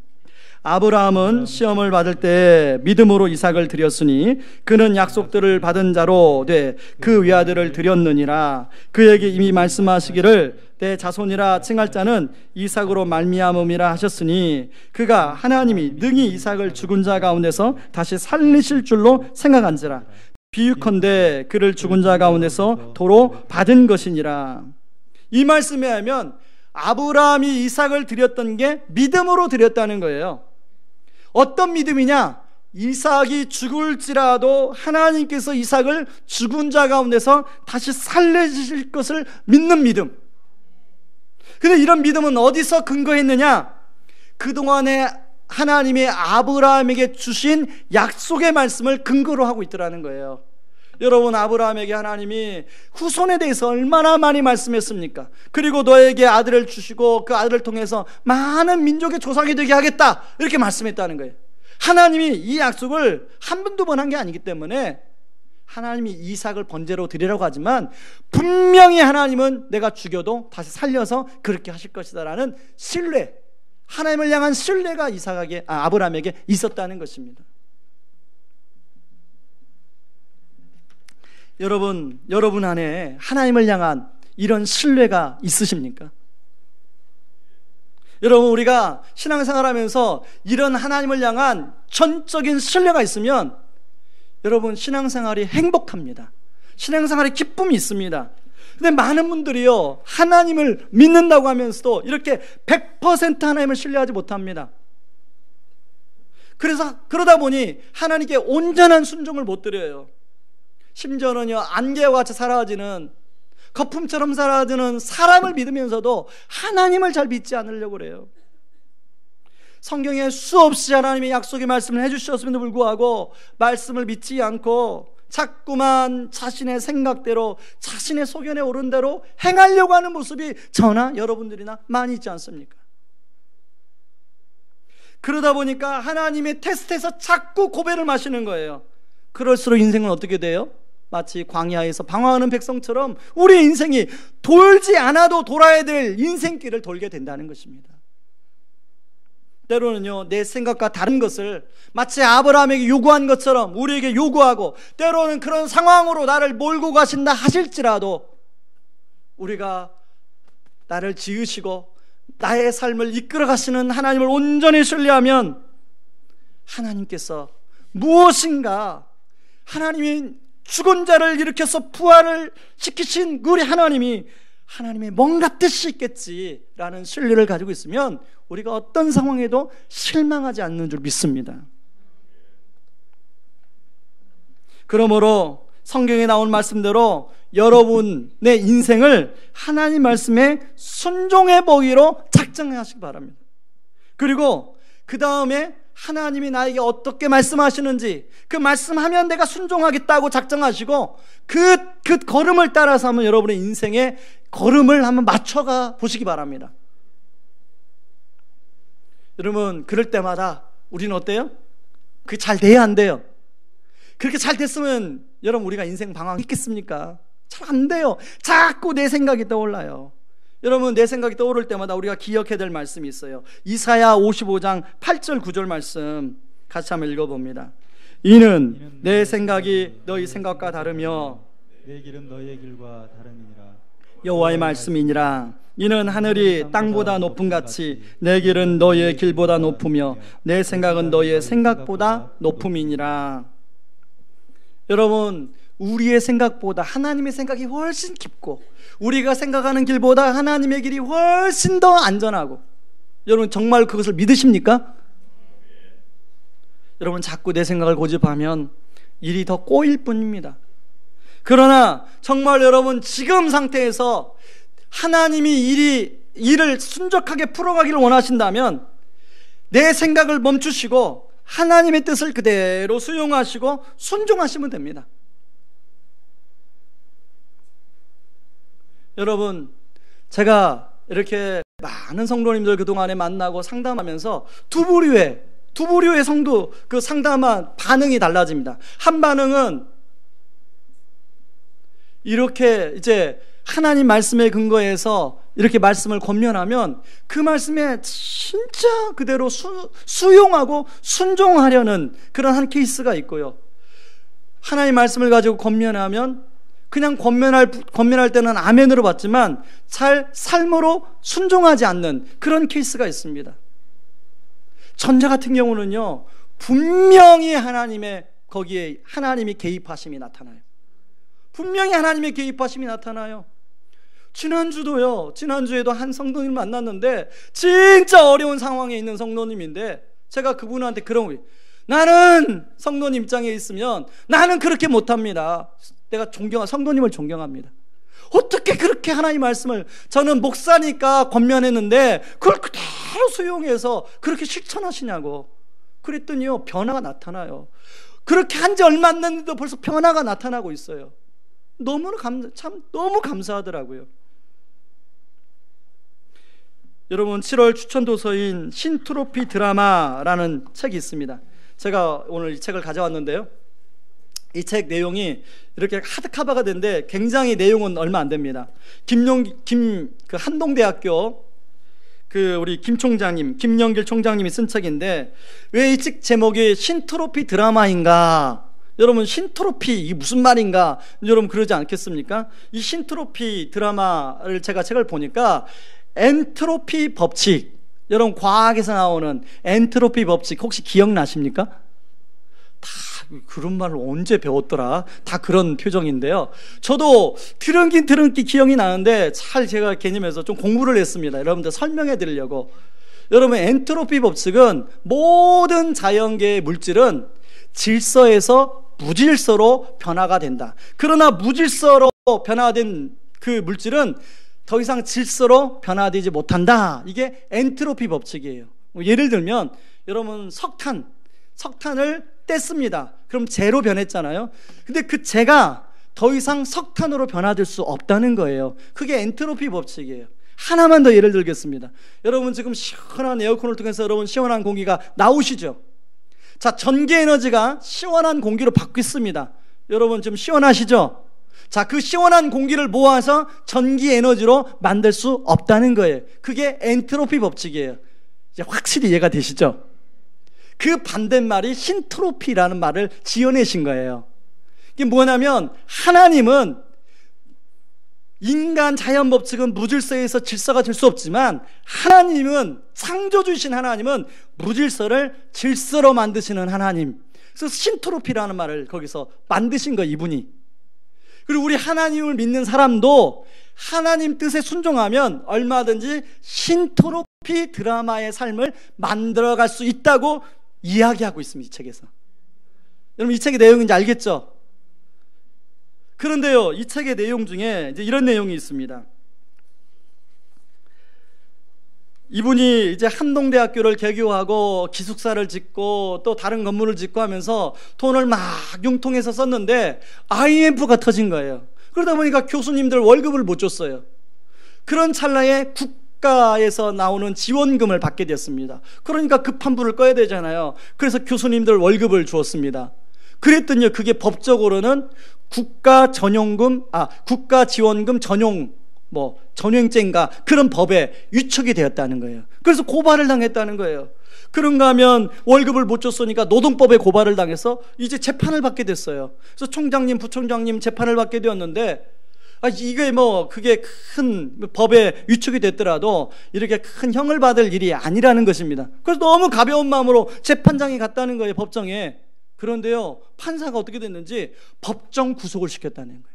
아브라함은 시험을 받을 때 믿음으로 이삭을 드렸으니 그는 약속들을 받은 자로 돼 그 외아들을 드렸느니라. 그에게 이미 말씀하시기를 내 자손이라 칭할 자는 이삭으로 말미암음이라 하셨으니 그가 하나님이 능히 이삭을 죽은 자 가운데서 다시 살리실 줄로 생각한지라. 비유컨대 그를 죽은 자 가운데서 도로 받은 것이니라. 이 말씀에 하면 아브라함이 이삭을 드렸던 게 믿음으로 드렸다는 거예요. 어떤 믿음이냐? 이삭이 죽을지라도 하나님께서 이삭을 죽은 자 가운데서 다시 살려주실 것을 믿는 믿음. 근데 이런 믿음은 어디서 근거했느냐? 그동안에 하나님의 아브라함에게 주신 약속의 말씀을 근거로 하고 있더라는 거예요. 여러분, 아브라함에게 하나님이 후손에 대해서 얼마나 많이 말씀했습니까? 그리고 너에게 아들을 주시고 그 아들을 통해서 많은 민족의 조상이 되게 하겠다, 이렇게 말씀했다는 거예요. 하나님이 이 약속을 한 번, 두 번 한 게 아니기 때문에 하나님이 이삭을 번제로 드리라고 하지만 분명히 하나님은 내가 죽여도 다시 살려서 그렇게 하실 것이다 라는 신뢰, 하나님을 향한 신뢰가 아브라함에게 있었다는 것입니다. 여러분 안에 하나님을 향한 이런 신뢰가 있으십니까? 여러분, 우리가 신앙생활하면서 이런 하나님을 향한 전적인 신뢰가 있으면 여러분, 신앙생활이 행복합니다. 신앙생활에 기쁨이 있습니다. 근데 많은 분들이요, 하나님을 믿는다고 하면서도 이렇게 100% 하나님을 신뢰하지 못합니다. 그러다 보니 하나님께 온전한 순종을 못 드려요. 심지어는요, 안개와 같이 사라지는, 거품처럼 사라지는 사람을 믿으면서도 하나님을 잘 믿지 않으려고 그래요. 성경에 수없이 하나님의 약속의 말씀을 해주셨음에도 불구하고 말씀을 믿지 않고 자꾸만 자신의 생각대로, 자신의 소견에 오른 대로 행하려고 하는 모습이 저나 여러분들이나 많이 있지 않습니까? 그러다 보니까 하나님의 테스트에서 자꾸 고배를 마시는 거예요. 그럴수록 인생은 어떻게 돼요? 마치 광야에서 방황하는 백성처럼 우리의 인생이 돌지 않아도 돌아야 될 인생길을 돌게 된다는 것입니다. 때로는요, 내 생각과 다른 것을 마치 아브라함에게 요구한 것처럼 우리에게 요구하고, 때로는 그런 상황으로 나를 몰고 가신다 하실지라도 우리가 나를 지으시고 나의 삶을 이끌어 가시는 하나님을 온전히 신뢰하면 하나님께서 무엇인가, 하나님이 죽은 자를 일으켜서 부활을 시키신 우리 하나님이 하나님의 뭔가 뜻이 있겠지라는 신뢰를 가지고 있으면 우리가 어떤 상황에도 실망하지 않는 줄 믿습니다. 그러므로 성경에 나온 말씀대로 여러분의 인생을 하나님 말씀에 순종해 보기로 작정하시기 바랍니다. 그리고 그 다음에 하나님이 나에게 어떻게 말씀하시는지 그 말씀하면 내가 순종하겠다고 작정하시고 그 걸음을 따라서 한번 여러분의 인생의 걸음을 한번 맞춰가 보시기 바랍니다. 여러분, 그럴 때마다 우리는 어때요? 그게 잘 돼야 안 돼요? 그렇게 잘 됐으면 여러분, 우리가 인생 방황했겠습니까? 잘 안 돼요. 자꾸 내 생각이 떠올라요. 여러분, 내 생각이 떠오를 때마다 우리가 기억해야 될 말씀이 있어요. 이사야 55장 8절 9절 말씀 같이 한번 읽어봅니다. 이는 내 생각이 너희 생각과 다르며 내 길은 너희의 길과 다름이니라. 여호와의 말씀이니라. 이는 하늘이 땅보다 높음 같이 내 길은 너희의 길보다 높으며 내 생각은 너희의 생각보다 높음이니라. 여러분, 우리의 생각보다 하나님의 생각이 훨씬 깊고 우리가 생각하는 길보다 하나님의 길이 훨씬 더 안전하고, 여러분 정말 그것을 믿으십니까? 여러분, 자꾸 내 생각을 고집하면 일이 더 꼬일 뿐입니다. 그러나 정말 여러분, 지금 상태에서 하나님이 일을 순적하게 풀어가기를 원하신다면 내 생각을 멈추시고 하나님의 뜻을 그대로 수용하시고 순종하시면 됩니다. 여러분, 제가 이렇게 많은 성도님들 그동안에 만나고 상담하면서 두 부류의 성도 그 상담한 반응이 달라집니다. 한 반응은 이렇게 이제 하나님 말씀에 근거해서 이렇게 말씀을 권면하면 그 말씀에 진짜 그대로 수용하고 순종하려는 그런 한 케이스가 있고요. 하나님 말씀을 가지고 권면하면 그냥 권면할 때는 아멘으로 받지만 삶으로 순종하지 않는 그런 케이스가 있습니다. 전자 같은 경우는요, 분명히 거기에 하나님이 개입하심이 나타나요. 분명히 하나님의 개입하심이 나타나요. 지난주에도 한 성도님을 만났는데 진짜 어려운 상황에 있는 성도님인데 제가 그분한테 그런 거예요. 나는 성도님 입장에 있으면 나는 그렇게 못합니다. 내가 성도님을 존경합니다. 어떻게 그렇게 하나님 말씀을, 저는 목사니까 권면했는데 그걸 바로 수용해서 그렇게 실천하시냐고. 그랬더니요, 변화가 나타나요. 그렇게 한 지 얼마 안 됐는데도 벌써 변화가 나타나고 있어요. 너무 감사하더라고요. 여러분, 7월 추천 도서인 신트로피 드라마라는 책이 있습니다. 제가 오늘 이 책을 가져왔는데요, 이 책 내용이 이렇게 하드카바가 된데 굉장히 내용은 얼마 안 됩니다. 한동대학교 우리 김영길 총장님이 쓴 책인데, 왜 이 책 제목이 신트로피 드라마인가? 여러분, 신트로피 이게 무슨 말인가? 여러분 그러지 않겠습니까? 이 신트로피 드라마를 제가 책을 보니까 엔트로피 법칙, 여러분 과학에서 나오는 엔트로피 법칙 혹시 기억나십니까? 다 그런 말을 언제 배웠더라? 다 그런 표정인데요, 저도 들은긴 기억이 나는데 잘 제가 개념해서 좀 공부를 했습니다. 여러분들 설명해 드리려고. 여러분, 엔트로피 법칙은 모든 자연계의 물질은 질서에서 무질서로 변화가 된다. 그러나 무질서로 변화된 그 물질은 더 이상 질서로 변화되지 못한다. 이게 엔트로피 법칙이에요. 예를 들면 여러분, 석탄을 뗐습니다. 그럼 재로 변했잖아요. 근데 그 재가 더 이상 석탄으로 변화될 수 없다는 거예요. 그게 엔트로피 법칙이에요. 하나만 더 예를 들겠습니다. 여러분, 지금 시원한 에어컨을 통해서 여러분 시원한 공기가 나오시죠? 자, 전기 에너지가 시원한 공기로 바뀌었습니다. 여러분 지금 시원하시죠? 자, 그 시원한 공기를 모아서 전기 에너지로 만들 수 없다는 거예요. 그게 엔트로피 법칙이에요. 이제 확실히 이해가 되시죠? 그 반대말이 신트로피라는 말을 지어내신 거예요. 이게 뭐냐면, 하나님은 인간 자연 법칙은 무질서에서 질서가 될 수 없지만, 하나님은, 창조주신 하나님은 무질서를 질서로 만드시는 하나님. 그래서 신트로피라는 말을 거기서 만드신 거예요, 이분이. 그리고 우리 하나님을 믿는 사람도 하나님 뜻에 순종하면 얼마든지 신트로피 드라마의 삶을 만들어갈 수 있다고 이야기하고 있습니다, 이 책에서. 여러분, 이 책의 내용인지 알겠죠? 그런데요, 이 책의 내용 중에 이제 이런 내용이 있습니다. 이분이 이제 한동대학교를 개교하고 기숙사를 짓고 또 다른 건물을 짓고 하면서 돈을 막 융통해서 썼는데 IMF가 터진 거예요. 그러다 보니까 교수님들 월급을 못 줬어요. 그런 찰나에 국가에서 나오는 지원금을 받게 됐습니다. 그러니까 급한 불을 꺼야 되잖아요. 그래서 교수님들 월급을 주었습니다. 그랬더니 그게 법적으로는 국가 지원금 전횡죄인가 그런 법에 위촉이 되었다는 거예요. 그래서 고발을 당했다는 거예요. 그런가 하면 월급을 못 줬으니까 노동법에 고발을 당해서 이제 재판을 받게 됐어요. 그래서 총장님, 부총장님 재판을 받게 되었는데, 이게 그게 큰 법에 위촉이 됐더라도 이렇게 큰 형을 받을 일이 아니라는 것입니다. 그래서 너무 가벼운 마음으로 재판장에 갔다는 거예요, 법정에. 그런데요, 판사가 어떻게 됐는지 법정 구속을 시켰다는 거예요.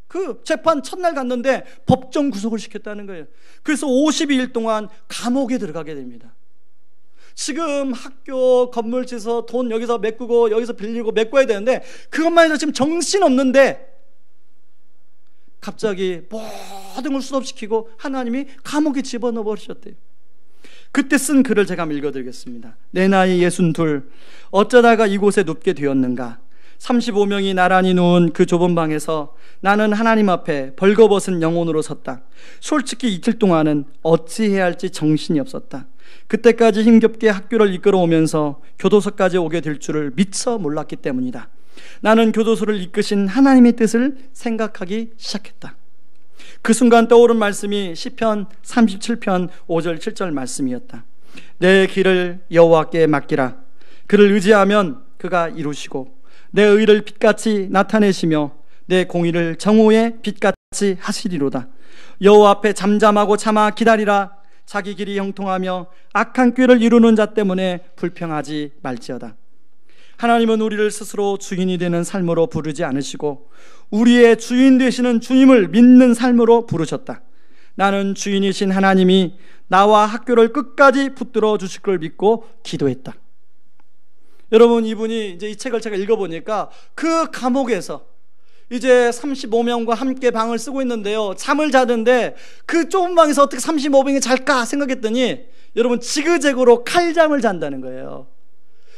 그 재판 첫날 갔는데 법정 구속을 시켰다는 거예요. 그래서 52일 동안 감옥에 들어가게 됩니다. 지금 학교 건물 짓어서 돈 여기서 메꾸고 여기서 빌리고 메꿔야 되는데 그것만 해도 지금 정신없는데 갑자기 모든 걸 수습시키고 하나님이 감옥에 집어넣어 버리셨대요. 그때 쓴 글을 제가 한번 읽어드리겠습니다. 내 나이 62, 어쩌다가 이곳에 눕게 되었는가. 35명이 나란히 누운 그 좁은 방에서 나는 하나님 앞에 벌거벗은 영혼으로 섰다. 솔직히 이틀 동안은 어찌해야 할지 정신이 없었다. 그때까지 힘겹게 학교를 이끌어오면서 교도소까지 오게 될 줄을 미처 몰랐기 때문이다. 나는 교도소를 이끄신 하나님의 뜻을 생각하기 시작했다. 그 순간 떠오른 말씀이 시편 37편 5절 7절 말씀이었다. 내 길을 여호와께 맡기라. 그를 의지하면 그가 이루시고 내 의를 빛같이 나타내시며 내 공의를 정오의 빛같이 하시리로다. 여호와 앞에 잠잠하고 참아 기다리라. 자기 길이 형통하며 악한 꾀를 이루는 자 때문에 불평하지 말지어다. 하나님은 우리를 스스로 주인이 되는 삶으로 부르지 않으시고 우리의 주인 되시는 주님을 믿는 삶으로 부르셨다. 나는 주인이신 하나님이 나와 학교를 끝까지 붙들어 주실 걸 믿고 기도했다. 여러분, 이분이 이제 이 책을 제가 읽어보니까 그 감옥에서 이제 35명과 함께 방을 쓰고 있는데요, 잠을 자는데 그 좁은 방에서 어떻게 35명이 잘까 생각했더니 여러분 지그재그로 칼잠을 잔다는 거예요.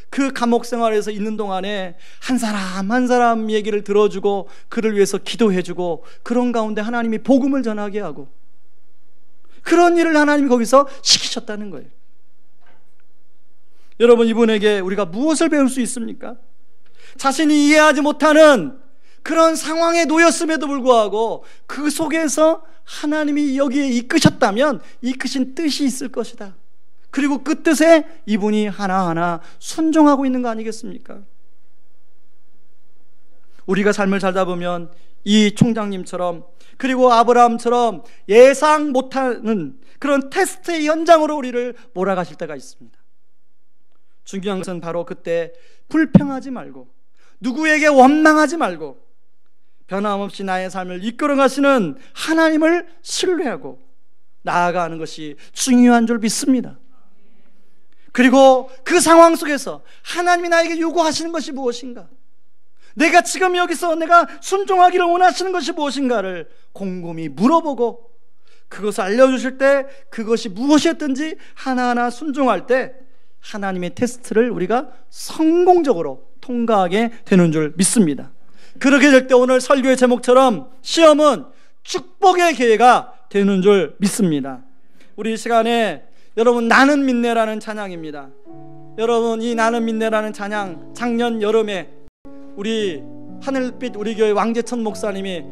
그 감옥 생활에서 있는 동안에 한 사람 한 사람 얘기를 들어주고 그를 위해서 기도해주고 그런 가운데 하나님이 복음을 전하게 하고 그런 일을 하나님이 거기서 시키셨다는 거예요. 여러분 이분에게 우리가 무엇을 배울 수 있습니까? 자신이 이해하지 못하는 그런 상황에 놓였음에도 불구하고 그 속에서 하나님이 여기에 이끄셨다면 이끄신 뜻이 있을 것이다. 그리고 그 뜻에 이분이 하나하나 순종하고 있는 거 아니겠습니까? 우리가 삶을 살다 보면 이 총장님처럼 그리고 아브라함처럼 예상 못하는 그런 테스트의 현장으로 우리를 몰아가실 때가 있습니다. 중요한 것은 바로 그때 불평하지 말고 누구에게 원망하지 말고 변함없이 나의 삶을 이끌어 가시는 하나님을 신뢰하고 나아가는 것이 중요한 줄 믿습니다. 그리고 그 상황 속에서 하나님이 나에게 요구하시는 것이 무엇인가, 내가 지금 여기서 내가 순종하기를 원하시는 것이 무엇인가를 곰곰이 물어보고 그것을 알려주실 때 그것이 무엇이었든지 하나하나 순종할 때 하나님의 테스트를 우리가 성공적으로 통과하게 되는 줄 믿습니다. 그렇게 될 때 오늘 설교의 제목처럼 시험은 축복의 기회가 되는 줄 믿습니다. 우리 이 시간에 여러분 나는 믿네라는 찬양입니다. 여러분 이 나는 믿네라는 찬양 작년 여름에 우리 하늘빛 우리 교회 왕재천 목사님이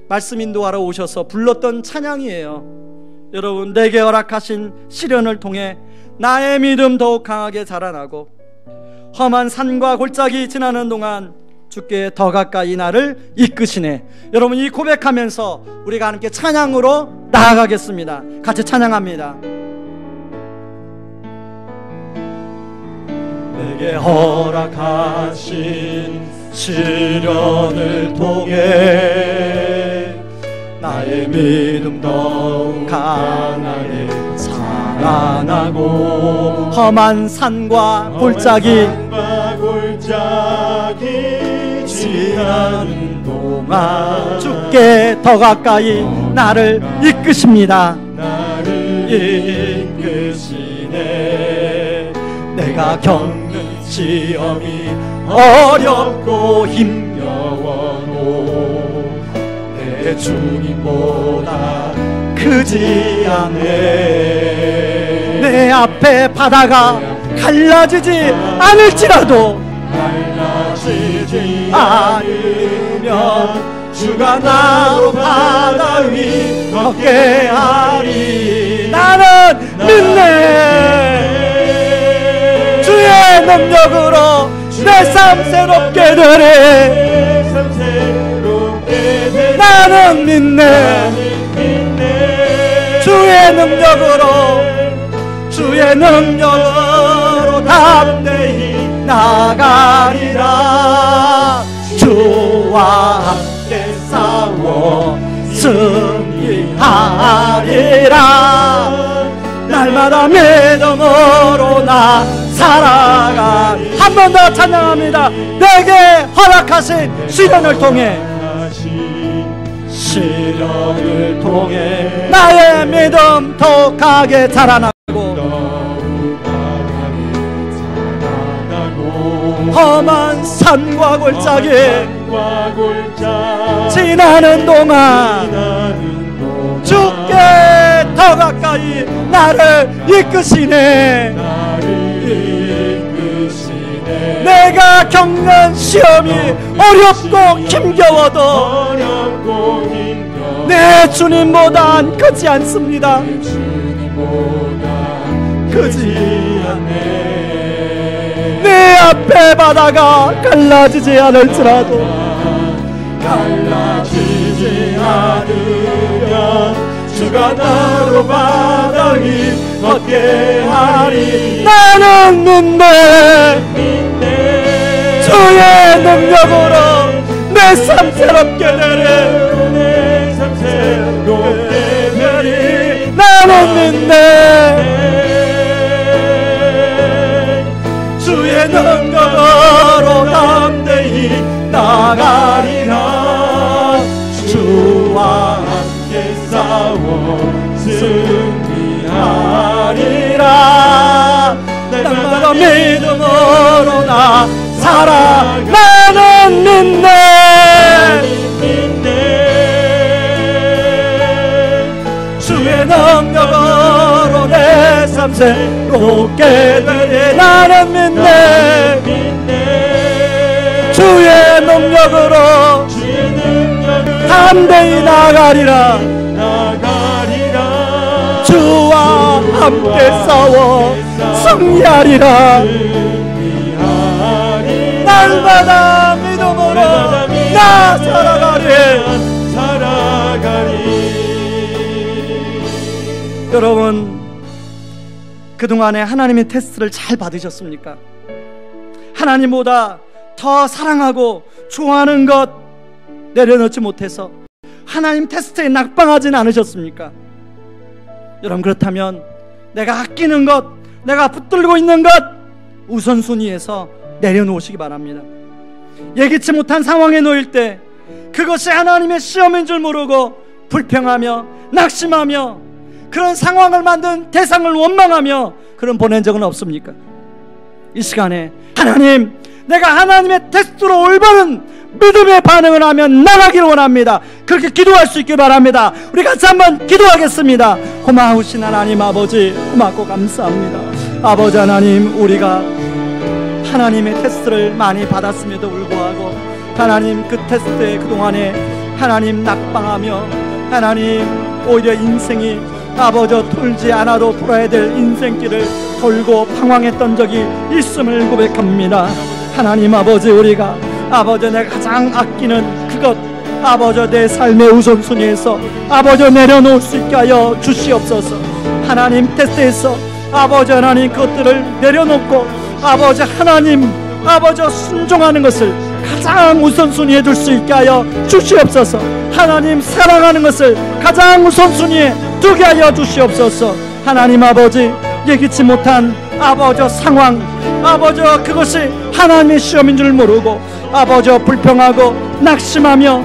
말씀 인도하러 오셔서 불렀던 찬양이에요. 여러분 내게 허락하신 시련을 통해 나의 믿음 더욱 강하게 자라나고 험한 산과 골짜기 지나는 동안 주께 더 가까이 나를 이끄시네. 여러분 이 고백하면서 우리가 함께 찬양으로 나아가겠습니다. 같이 찬양합니다. 내게 허락하신 시련을 통해 나의 믿음 더욱 강하게 자라나고 험한 산과 골짜기 지나는 동안 주께 더 가까이 나를 이끄십니다. 나를 이끄시네. 내가 겪는 시험이 어렵고 힘겨워도 내 주님보다 크지 않네. 내 앞에 바다가 갈라지지 않을지라도 갈라지지 않으면 주가 나로 바다 위 걷게 하리. 나는 믿네. 주의 능력으로 내 삶 새롭게 되리. 나는 믿네. 주의 능력으로 담대히 나가리라. 주와 함께 싸워 승리하리라. 날마다 믿음으로 나 살아가. 한 번 더 찬양합니다. 내게 허락하신 시련을 통해 나의 믿음 독하게 자라나고 험한 산과 골짜기 지나는 동안 주께 더 가까이 나를 이끄시네. 내가 겪는 시험이 어렵고 힘겨워도 내 주님보단 크지 않습니다. 크지 않네. 내 앞에 바다가 갈라지지 않을지라도 갈라지지 않으면 주가 나로 바다 위 걷게 하리. 나는 믿네. 주의 능력으로 내 삶 새롭게 되리. 나는 믿네. 주의 능력으로 담대히 나가리라. 주와 함께 싸워 승리하리라. 나가리라. 날마다 믿음으로 나 살아. 나는 믿네. 주의 능력으로 내 삶 새롭게 되리. 나는 믿네. 주의 능력으로 담대히 나가리라. 주와 함께 싸워 승리하리라. 날마다 믿음으로 나 살아가리. 여러분, 그동안에 하나님의 테스트를 잘 받으셨습니까? 하나님보다 더 사랑하고 좋아하는 것 내려놓지 못해서 하나님 테스트에 낙방하지는 않으셨습니까? 여러분, 그렇다면 내가 아끼는 것, 내가 붙들고 있는 것 우선순위에서 내려놓으시기 바랍니다. 예기치 못한 상황에 놓일 때 그것이 하나님의 시험인 줄 모르고 불평하며 낙심하며 그런 상황을 만든 대상을 원망하며 그런 보낸 적은 없습니까? 이 시간에 하나님, 내가 하나님의 테스트로 올바른 믿음의 반응을 하면 나가기를 원합니다. 그렇게 기도할 수 있길 바랍니다. 우리 같이 한번 기도하겠습니다. 고마우신 하나님 아버지, 고맙고 감사합니다. 아버지 하나님, 우리가 하나님의 테스트를 많이 받았음에도 불구하고 하나님 그 테스트에 그동안에 하나님 낙방하며 하나님 오히려 인생이 아버지 돌지 않아도 돌아야 될 인생길을 돌고 방황했던 적이 있음을 고백합니다. 하나님 아버지, 우리가 아버지 내가 가장 아끼는 그것 아버지 내 삶의 우선순위에서 아버지 내려놓을 수 있게 하여 주시옵소서. 하나님 테스트에서 아버지 하나님 그것들을 내려놓고 아버지 하나님 아버지 순종하는 것을 가장 우선순위에 둘 수 있게 하여 주시옵소서. 하나님 사랑하는 것을 가장 우선순위에 두게 하여 주시옵소서. 하나님 아버지, 예기치 못한 아버지 상황 아버지 그것이 하나님의 시험인 줄 모르고 아버지 불평하고 낙심하며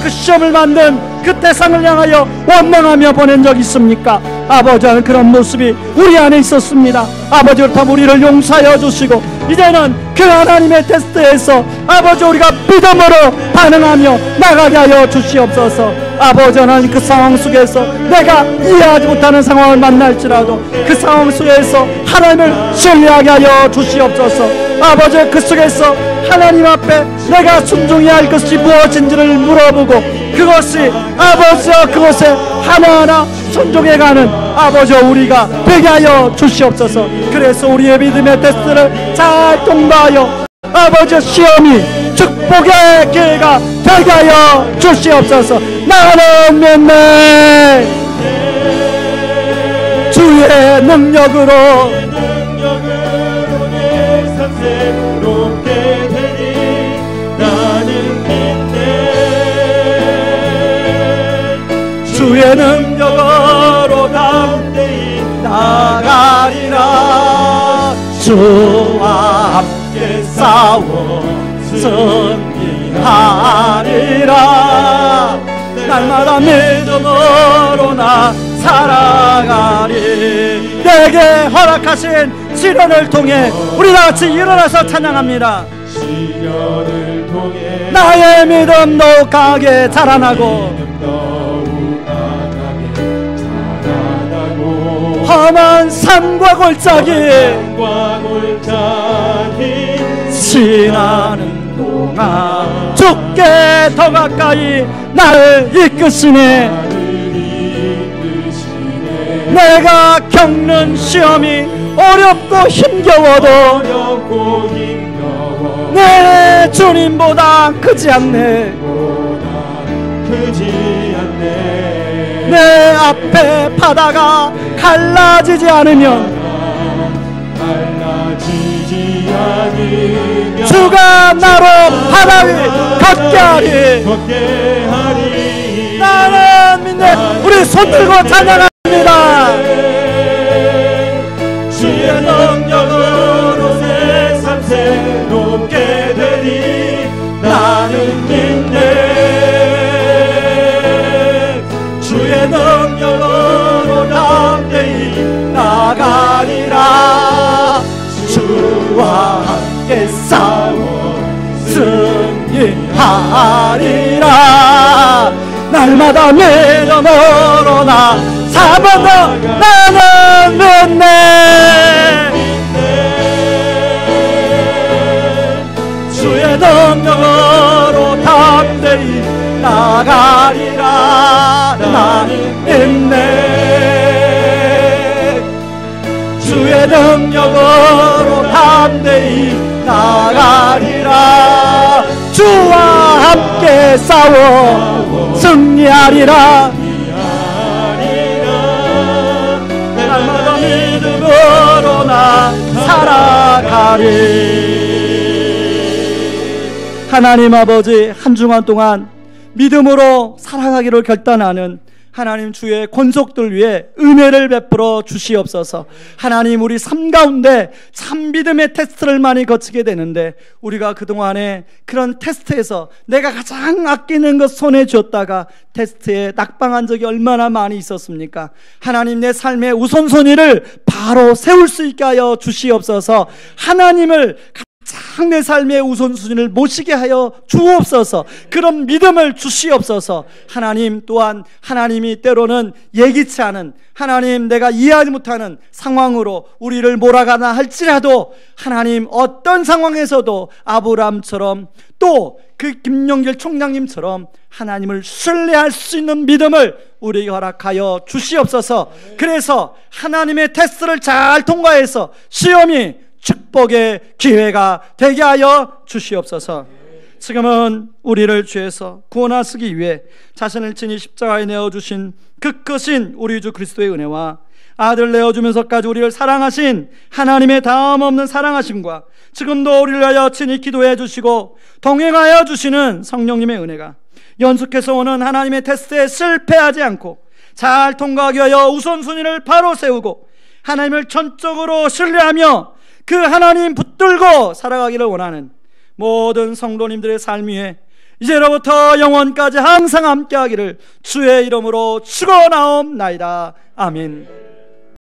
그 시험을 만든 그 대상을 향하여 원망하며 보낸 적 있습니까? 아버지, 그런 모습이 우리 안에 있었습니다. 아버지, 그렇다면 우리를 용서하여 주시고 이제는 그 하나님의 테스트에서 아버지 우리가 믿음으로 반응하며 나가게 하여 주시옵소서. 아버지 하나님, 그 상황 속에서 내가 이해하지 못하는 상황을 만날지라도 그 상황 속에서 하나님을 신뢰하게 하여 주시옵소서. 아버지, 그 속에서 하나님 앞에 내가 순종해야 할 것이 무엇인지를 물어보고 그것이 아버지 그것에 하나하나 순종해가는 아버지 우리가 되게 하여 주시옵소서. 그래서 우리의 믿음의 테스트를 잘 통과하여 아버지 시험이 축복의 기회가 되게 하여 주시옵소서. 나는 믿네. 주의 능력으로 내 삶 새롭게 되리. 나는 믿네. 주의 능력으로 담대히 나가리라. 주와 함께 싸워 승리하리라. 날마다 믿음으로 나 살아가리. 내게 허락하신 시련을 통해 우리 다같이 일어나서 찬양합니다. 시련을 통해 나의 믿음 더욱 강하게 자라나고 험한 산과 골짜기 지나는 동안 주께 더 가까이 나를 이끄시네. 내가 겪는 시험이 어렵고 힘겨워도 내 주님보다 크지 않네. 내 앞에 바다가 갈라지지 않으면 주가 나로 바다 위 걷게 하리. 나는 믿네. 우리 손 들고 찬양합니다. 주의 능력으로 내 삶 새롭게 되리. 나는 믿네. 주의 능력으로 담대히 나가 날마다 믿음으로 나 사번도 나는 믿네. 주의 능력으로 담대히 나가리라. 나는 믿네. 주의 능력으로 담대히 나가리라. 주와 함께 싸워 승리하리라. 날마다 믿음으로 나 살아가리. 하나님 아버지, 한 주간 동안 믿음으로 살아가기를 결단하는 하나님 주의 권속들 위해 은혜를 베풀어 주시옵소서. 하나님, 우리 삶 가운데 참 믿음의 테스트를 많이 거치게 되는데 우리가 그동안에 그런 테스트에서 내가 가장 아끼는 것 손에 쥐었다가 테스트에 낙방한 적이 얼마나 많이 있었습니까? 하나님, 내 삶의 우선순위를 바로 세울 수 있게 하여 주시옵소서. 하나님을 가장 내 삶의 우선순위를 모시게 하여 주옵소서. 그런 믿음을 주시옵소서. 하나님, 또한 하나님이 때로는 예기치 않은, 하나님 내가 이해하지 못하는 상황으로 우리를 몰아가나 할지라도 하나님 어떤 상황에서도 아브라함처럼 또 그 김영길 총장님처럼 하나님을 신뢰할 수 있는 믿음을 우리에게 허락하여 주시옵소서. 그래서 하나님의 테스트를 잘 통과해서 시험이 축복의 기회가 되게 하여 주시옵소서. 지금은 우리를 죄에서 구원하시기 위해 자신을 친히 십자가에 내어주신 그 크신 우리 주 그리스도의 은혜와 아들 내어주면서까지 우리를 사랑하신 하나님의 다음없는 사랑하심과 지금도 우리를 위하여 친히 기도해 주시고 동행하여 주시는 성령님의 은혜가 연속해서 오는 하나님의 테스트에 실패하지 않고 잘 통과하기 위하여 우선순위를 바로 세우고 하나님을 전적으로 신뢰하며 그 하나님 붙들고 살아가기를 원하는 모든 성도님들의 삶 위에 이제로부터 영원까지 항상 함께하기를 주의 이름으로 축원하옵나이다. 아멘.